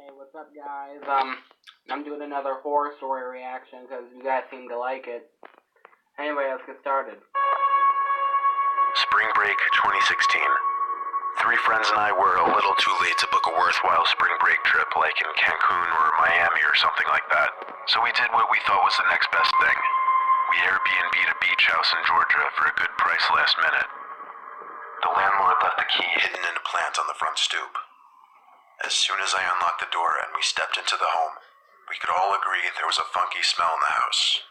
Hey, what's up, guys? I'm doing another horror story reaction because you guys seem to like it. Anyway, let's get started. Spring break 2016. Three friends and I were a little too late to book a worthwhile spring break trip like in Cancun or Miami or something like that. So we did what we thought was the next best thing. We Airbnb'd a beach house in Georgia for a good price last minute. The landlord left the key hidden in a plant on the front stoop. As soon as I unlocked the door and we stepped into the home, we could all agree there was a funky smell in the house.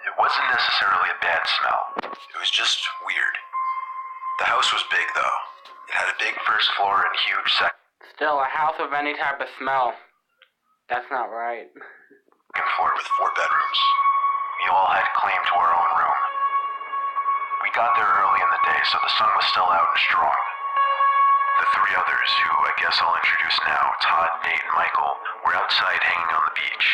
It wasn't necessarily a bad smell. It was just weird. The house was big, though. It had a big first floor and huge Still, a house with any type of smell. That's not right. second floor with 4 bedrooms. We all had claim to our own room. We got there early in the day, so the sun was still out and strong. The 3 others, who I guess I'll introduce now, Todd, Nate, and Michael, were outside hanging on the beach.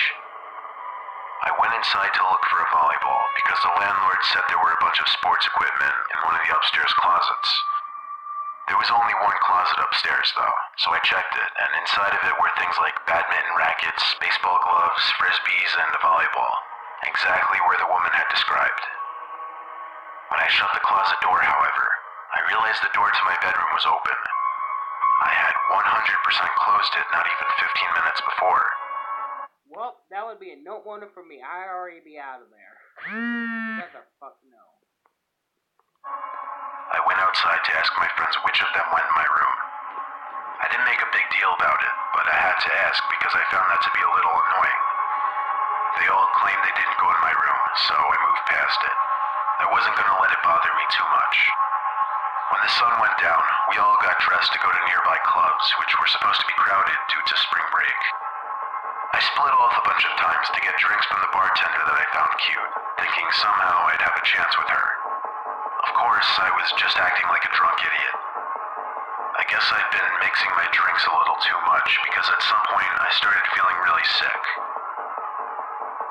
I went inside to look for a volleyball because the landlord said there were a bunch of sports equipment in one of the upstairs closets. There was only one closet upstairs, though, so I checked it, and inside of it were things like badminton rackets, baseball gloves, frisbees, and a volleyball, exactly where the woman had described. When I shut the closet door, however, I realized the door to my bedroom was open. I had 100% closed it not even 15 minutes before. Well, that would be a no wonder for me. I'd already be out of there. That's a fuck no. I went outside to ask my friends which of them went in my room. I didn't make a big deal about it, but I had to ask because I found that to be a little annoying. They all claimed they didn't go in my room, so I moved past it. I wasn't going to let it bother me too much. When the sun went down, we all got dressed to go to nearby clubs, which were supposed to be crowded due to spring break. I split off a bunch of times to get drinks from the bartender that I found cute, thinking somehow I'd have a chance with her. Of course, I was just acting like a drunk idiot. I guess I'd been mixing my drinks a little too much because at some point I started feeling really sick.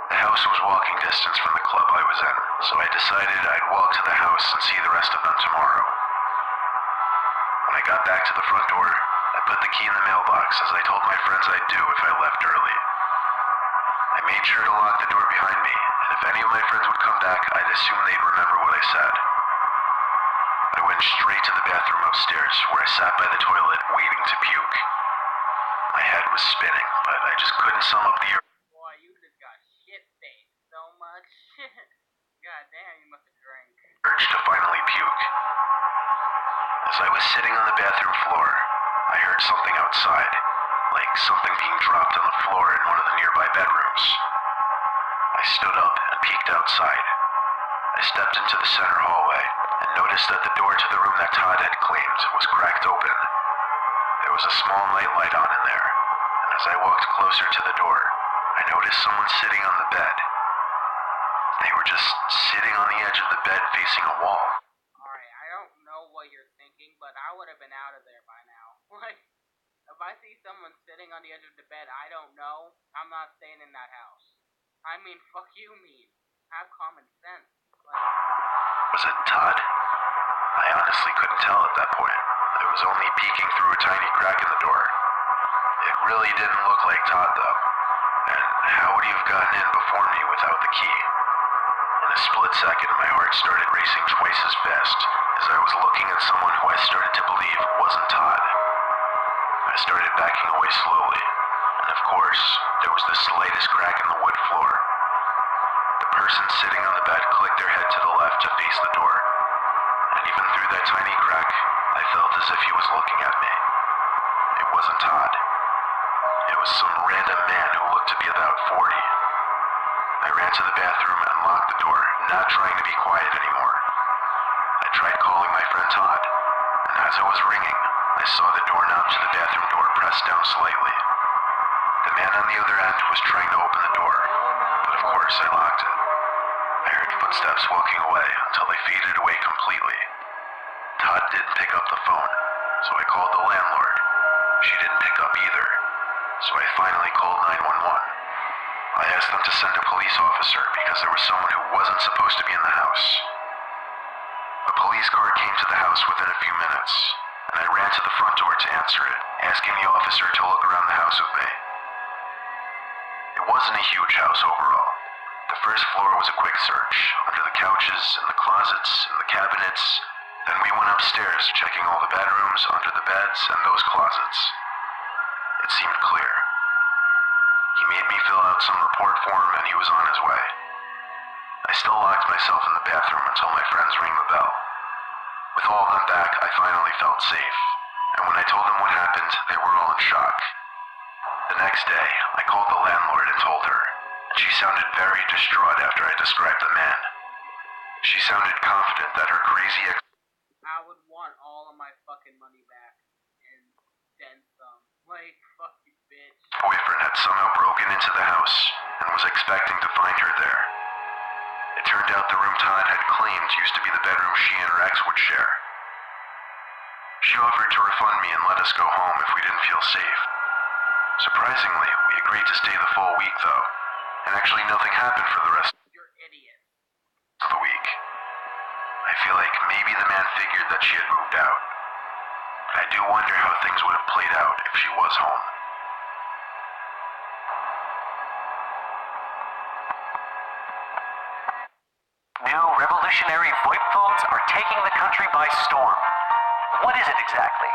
The house was walking distance from the club I was in, so I decided I'd walk to the house and see the rest of them tomorrow. When I got back to the front door, I put the key in the mailbox as I told my friends I'd do if I left early. I made sure to lock the door behind me, and if any of my friends would come back, I'd assume they'd remember what I said. I went straight to the bathroom upstairs, where I sat by the toilet waiting to puke. My head was spinning, but I just couldn't sum up the Boy, you just got shit-faced so much. God damn, you must have drank. urge to finally puke. As I was sitting on the bathroom floor, I heard something outside, like something being dropped on the floor in one of the nearby bedrooms. I stood up and peeked outside. I stepped into the center hallway and noticed that the door to the room that Todd had claimed was cracked open. There was a small nightlight on in there, and as I walked closer to the door, I noticed someone sitting on the bed. They were just sitting on the edge of the bed facing a wall. Alright, I don't know what you're thinking, but I would have been out of there by now. Like, if I see someone sitting on the edge of the bed I don't know, I'm not staying in that house. I mean, fuck you mean. Have common sense. Was it Todd? I honestly couldn't tell at that point. I was only peeking through a tiny crack in the door. It really didn't look like Todd, though. And how would he have gotten in before me without the key? In a split second, my heart started racing twice as fast as I was looking at someone who I started to believe wasn't Todd. I started backing away slowly, and of course, there was the slightest crack in the wood floor. The person sitting on the bed clicked their head to the left to face the door, and even through that tiny crack, I felt as if he was looking at me. It wasn't Todd. It was some random man who looked to be about 40. I ran to the bathroom and locked the door, not trying to be quiet anymore. I tried calling my friend Todd, and as it was ringing, I saw the doorknob to the bathroom door pressed down slightly. The man on the other end was trying to open the door, but of course I locked it. I heard footsteps walking away until they faded away completely. Todd didn't pick up the phone, so I called the landlord. She didn't pick up either, so I finally called 911. I asked them to send a police officer because there was someone who wasn't supposed to be in the house. A police car came to the house within a few minutes, and I ran to the front door to answer it, asking the officer to look around the house with me. It wasn't a huge house overall. The first floor was a quick search, under the couches, in the closets, in the cabinets. Then we went upstairs, checking all the bedrooms, under the beds, and those closets. It seemed clear. He made me fill out some report form, and he was on his way. I still locked myself in the bathroom until my friends rang the bell. With all of them back, I finally felt safe, and when I told them what happened, they were all in shock. The next day, I called the landlord and told her, and she sounded very distraught after I described the man. She sounded confident that her crazy I would want all of my fucking money back, and then some. Like, fuck you, bitch. Boyfriend had somehow broken into the house, and was expecting to find her there. It turned out the room Todd had claimed used to be the bedroom she and her ex would share. She offered to refund me and let us go home if we didn't feel safe. Surprisingly, we agreed to stay the full week, though, and actually nothing happened for the rest You're idiot. of the week. I feel like maybe the man figured that she had moved out. I do wonder how things would have played out if she was home. New revolutionary VoIP phones are taking the country by storm. What is it exactly?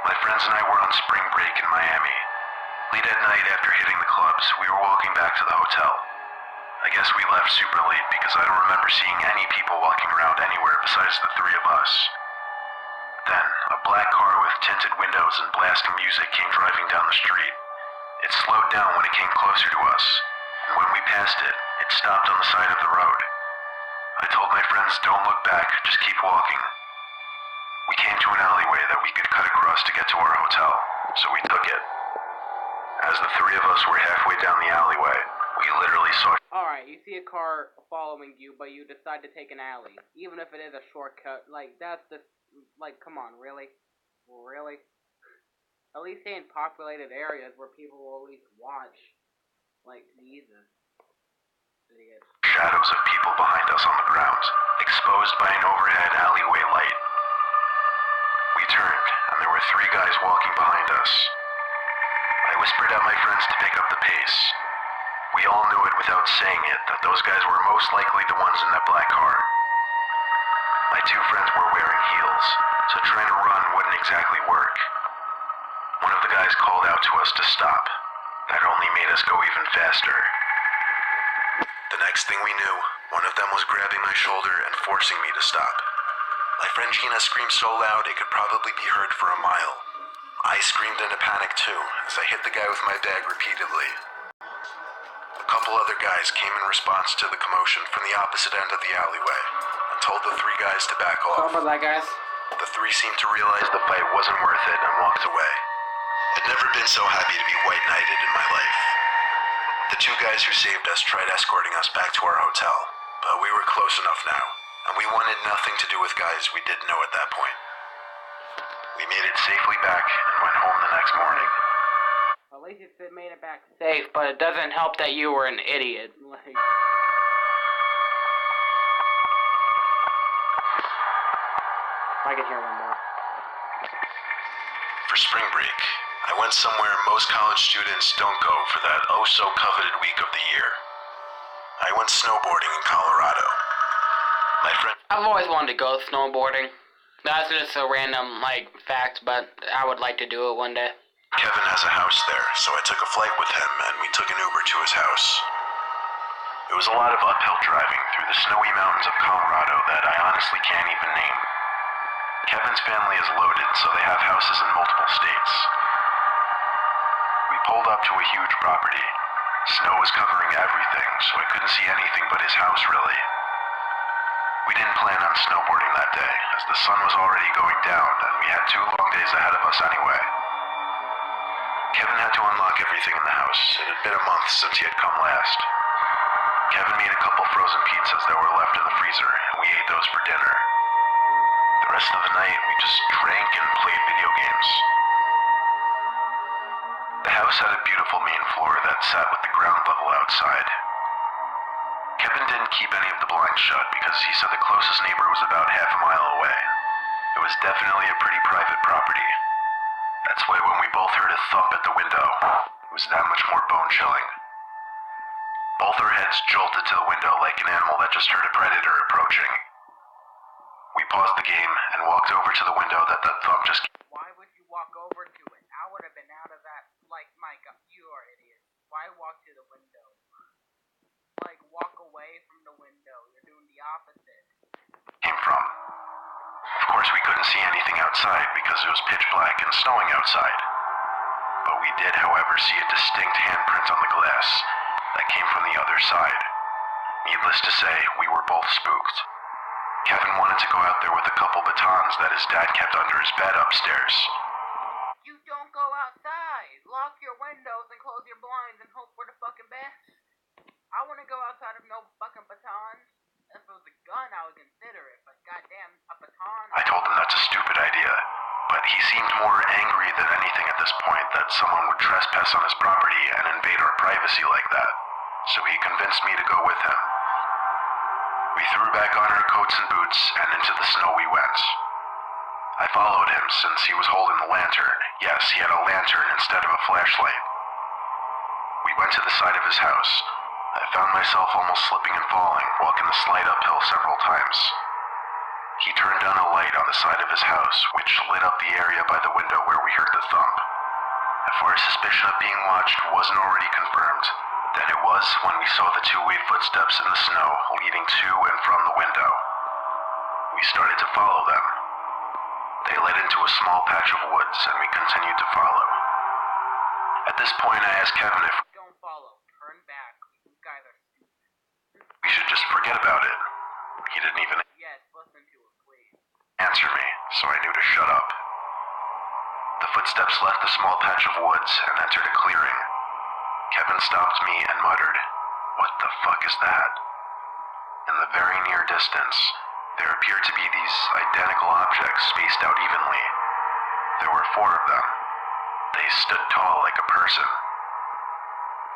My friends and I were on spring break in Miami. Late at night after hitting the clubs, we were walking back to the hotel. I guess we left super late because I don't remember seeing any people walking around anywhere besides the three of us. Then, a black car with tinted windows and blasting music came driving down the street. It slowed down when it came closer to us, and when we passed it, it stopped on the side of the road. I told my friends, don't look back, just keep walking. We came to an alleyway that we could cut across to get to our hotel, so we took it. As the three of us were halfway down the alleyway, we literally saw... Alright, you see a car following you, but you decide to take an alley. Even if it is a shortcut, like, that's just... Like, come on, really? Really? At least stay in populated areas where people will at least watch. Like, Jesus. Idiot. Shadows of people behind us on the ground, exposed by an overhead alleyway light. We turned, and there were three guys walking behind us. I whispered at my friends to pick up the pace. We all knew it without saying it, that those guys were most likely the ones in that black car. My two friends were wearing heels, so trying to run wouldn't exactly work. One of the guys called out to us to stop. That only made us go even faster. The next thing we knew, one of them was grabbing my shoulder and forcing me to stop. My friend Gina screamed so loud it could probably be heard for a mile. I screamed into panic too, as I hit the guy with my bag repeatedly. A couple other guys came in response to the commotion from the opposite end of the alleyway, and told the three guys to back off. Sorry about that, guys. The three seemed to realize the fight wasn't worth it and walked away. I'd never been so happy to be white-knighted in my life. The two guys who saved us tried escorting us back to our hotel, but we were close enough now, and we wanted nothing to do with guys we didn't know at that point. We made it safely back and went home the next morning. At least it made it back safe, but it doesn't help that you were an idiot. Like... I can hear one more. For spring break, I went somewhere most college students don't go for that oh-so-coveted week of the year. I went snowboarding in Colorado. My friend... I've always wanted to go snowboarding. That's just a random, like, fact, but I would like to do it one day. Kevin has a house there, so I took a flight with him and we took an Uber to his house. It was a lot of uphill driving through the snowy mountains of Colorado that I honestly can't even name. Kevin's family is loaded, so they have houses in multiple states. We pulled up to a huge property. Snow was covering everything, so I couldn't see anything but his house, really. We didn't plan on snowboarding that day, as the sun was already going down, and we had 2 long days ahead of us anyway. Kevin had to unlock everything in the house. It had been a month since he had come last. Kevin made a couple frozen pizzas that were left in the freezer, and we ate those for dinner. The rest of the night, we just drank and played video games. The house had a beautiful main floor that sat with the ground level outside. Kevin didn't keep any of the blinds shut because he said the closest neighbor was about half a mile away. It was definitely a pretty private property. That's why when we both heard a thump at the window, it was that much more bone-chilling. Both our heads jolted to the window like an animal that just heard a predator approaching. We paused the game and walked over to the window that thump just... Why would you walk over to it? I would have been out of that. Like, my God, you are an idiot. Why walk to the window? Like, walk away from the window. You're doing the opposite. Came from. Of course, we couldn't see anything outside because it was pitch black and snowing outside. But we did, however, see a distinct handprint on the glass that came from the other side. Needless to say, we were both spooked. Kevin wanted to go out there with a couple batons that his dad kept under his bed upstairs. You don't go outside. Lock your windows and close your blinds and hope for the fucking best. I wouldn't go outside of no fucking batons. If it was a gun, I would consider it, but goddamn, a baton... I told him that's a stupid idea, but he seemed more angry than anything at this point that someone would trespass on his property and invade our privacy like that, so he convinced me to go with him. We threw back on our coats and boots, and into the snow we went. I followed him since he was holding the lantern. Yes, he had a lantern instead of a flashlight. We went to the side of his house. I found myself almost slipping and falling, walking the slight uphill several times. He turned on a light on the side of his house, which lit up the area by the window where we heard the thump. If our suspicion of being watched wasn't already confirmed, then it was when we saw the two-way footsteps in the snow leading to and from the window. We started to follow them. They led into a small patch of woods, and we continued to follow. At this point, I asked Kevin if Don't follow. Turn back. You guys are stupid. we should just forget about it. He didn't even Yes, listen to it, please. answer me, so I knew to shut up. The footsteps left the small patch of woods and entered a clearing. Kevin stopped me and muttered, "What the fuck is that?" In the very near distance, there appeared to be these identical objects spaced out evenly. There were 4 of them. They stood tall like a person.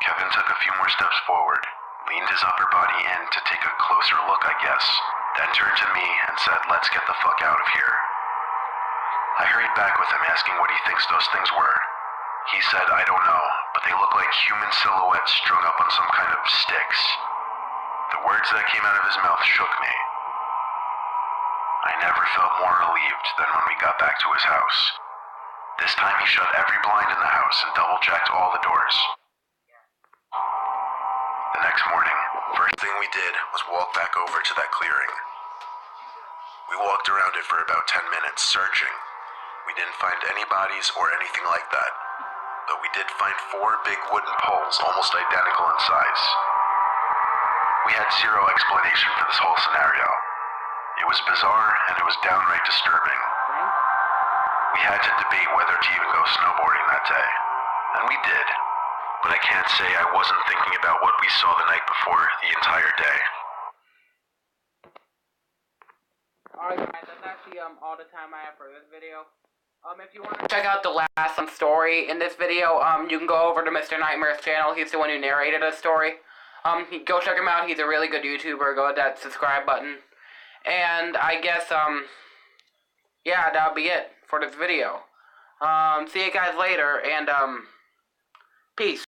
Kevin took a few more steps forward, leaned his upper body in to take a closer look, I guess, then turned to me and said, "Let's get the fuck out of here." I hurried back with him, asking what he thinks those things were. He said, "I don't know, but they look like human silhouettes strung up on some kind of sticks." The words that came out of his mouth shook me. I never felt more relieved than when we got back to his house. This time he shut every blind in the house and double-checked all the doors. The next morning, first thing we did was walk back over to that clearing. We walked around it for about 10 minutes, searching. We didn't find any bodies or anything like that, but we did find 4 big wooden poles, almost identical in size. We had zero explanation for this whole scenario. It was bizarre, and it was downright disturbing. We had to debate whether to even go snowboarding that day, and we did. But I can't say I wasn't thinking about what we saw the night before the entire day. Alright guys, that's actually all the time I have for this video. If you want to check out the last story in this video, you can go over to Mr. Nightmare's channel. He's the one who narrated the story. Go check him out. He's a really good YouTuber. Go hit that subscribe button. And I guess, yeah, that'll be it for this video. See you guys later, and, peace.